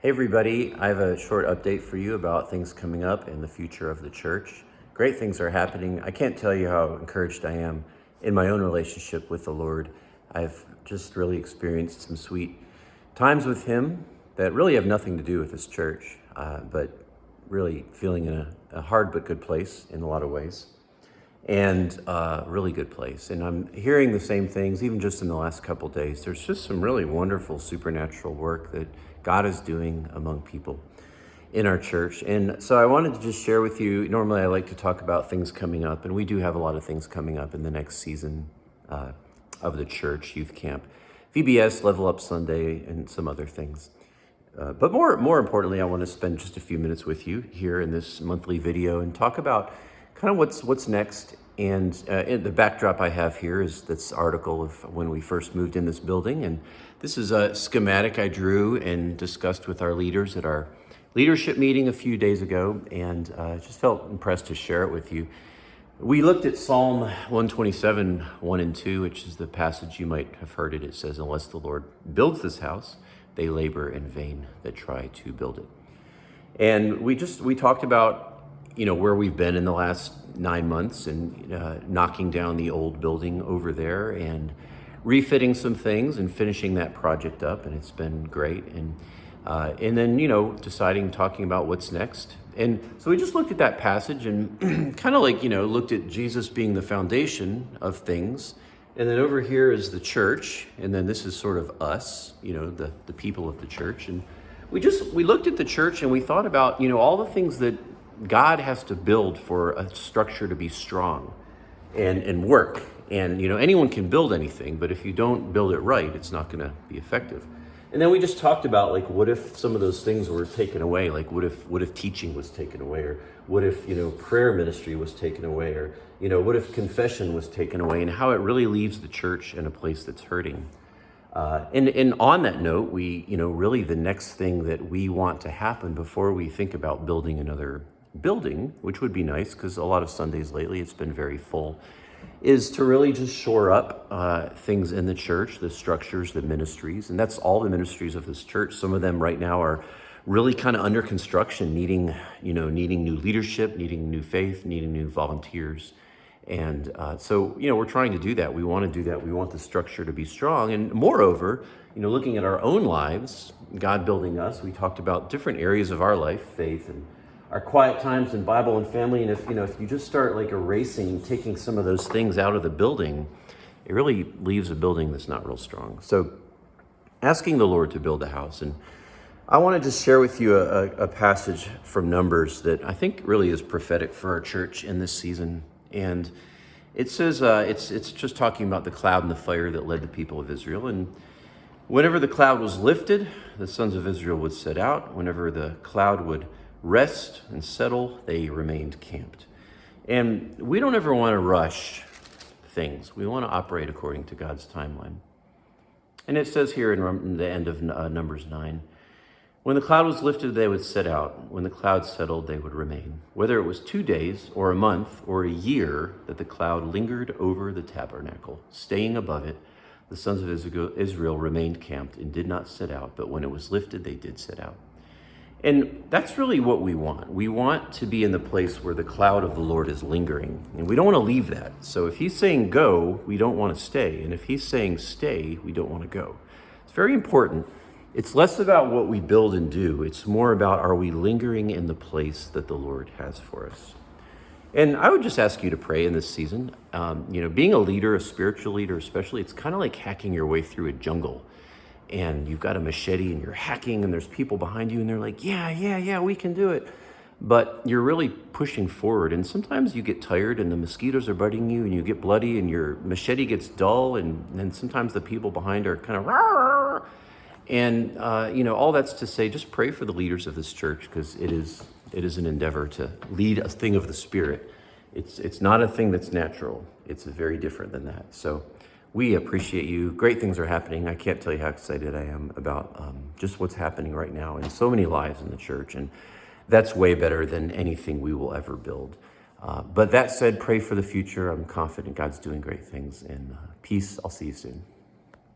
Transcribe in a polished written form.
Hey everybody, I have a short update for you about things coming up in the future of the church. Great things are happening. I can't tell you how encouraged I am in my own relationship with the Lord. I've just really experienced some sweet times with Him that really have nothing to do with this church, but really feeling in a hard but good place in a lot of ways. And really good place. And I'm hearing the same things, even just in the last couple days. There's just some really wonderful supernatural work that God is doing among people in our church. And so I wanted to just share with you, normally I like to talk about things coming up, and we do have a lot of things coming up in the next season of the church, youth camp, VBS, Level Up Sunday, and some other things. But more importantly, I want to spend just a few minutes with you here in this monthly video and talk about kind of what's next. And the backdrop I have here is this article of when we first moved in this building. And this is a schematic I drew and discussed with our leaders at our leadership meeting a few days ago. And just felt impressed to share it with you. We looked at Psalm 127, 1 and 2, which is the passage you might have heard it. It says, "Unless the Lord builds this house, they labor in vain that try to build it." And we talked about where we've been in the last 9 months and knocking down the old building over there and refitting some things and finishing that project up, and it's been great. And then talking about what's next. And so we just looked at that passage and kind of looked at Jesus being the foundation of things. And then over here is the church, and then this is sort of us, the people of the church. And we looked at the church and we thought about all the things that God has to build for a structure to be strong and work. And anyone can build anything, but if you don't build it right, it's not going to be effective. And then we just talked about what if some of those things were taken away? What if teaching was taken away, or what if prayer ministry was taken away, or what if confession was taken away, and how it really leaves the church in a place that's hurting. And on that note, we really the next thing that we want to happen before we think about building another building, which would be nice because a lot of Sundays lately it's been very full, is to really just shore up things in the church, the structures, the ministries. And that's all the ministries of this church. Some of them right now are really kind of under construction, needing new leadership, needing new faith, needing new volunteers. And so we're trying to do that. We want to do that. We want the structure to be strong. And moreover, looking at our own lives, God building us, we talked about different areas of our life, faith and our quiet times in Bible and family. And if you just start erasing, taking some of those things out of the building, it really leaves a building that's not real strong. So asking the Lord to build a house. And I want to just share with you a passage from Numbers that I think really is prophetic for our church in this season. And it says, it's just talking about the cloud and the fire that led the people of Israel. And whenever the cloud was lifted, the sons of Israel would set out. Whenever the cloud would rest and settle, they remained camped. And we don't ever want to rush things. We want to operate according to God's timeline. And it says here in the end of Numbers 9, "When the cloud was lifted, they would set out. When the cloud settled, they would remain. Whether it was 2 days or a month or a year that the cloud lingered over the tabernacle, staying above it, the sons of Israel remained camped and did not set out. But when it was lifted, they did set out." And that's really what we want. We want to be in the place where the cloud of the Lord is lingering. And we don't want to leave that. So if He's saying go, we don't want to stay. And if He's saying stay, we don't want to go. It's very important. It's less about what we build and do. It's more about, are we lingering in the place that the Lord has for us? And I would just ask you to pray in this season. Being a leader, a spiritual leader especially, it's kind of like hacking your way through a jungle. And you've got a machete and you're hacking and there's people behind you and they're like, yeah, we can do it. But you're really pushing forward. And sometimes you get tired and the mosquitoes are biting you and you get bloody and your machete gets dull. And then sometimes the people behind are kind of, rawr. And, all that's to say, just pray for the leaders of this church, because it is an endeavor to lead a thing of the Spirit. It's not a thing that's natural. It's very different than that. So we appreciate you. Great things are happening. I can't tell you how excited I am about just what's happening right now in so many lives in the church. And that's way better than anything we will ever build. But that said, pray for the future. I'm confident God's doing great things. And peace. I'll see you soon.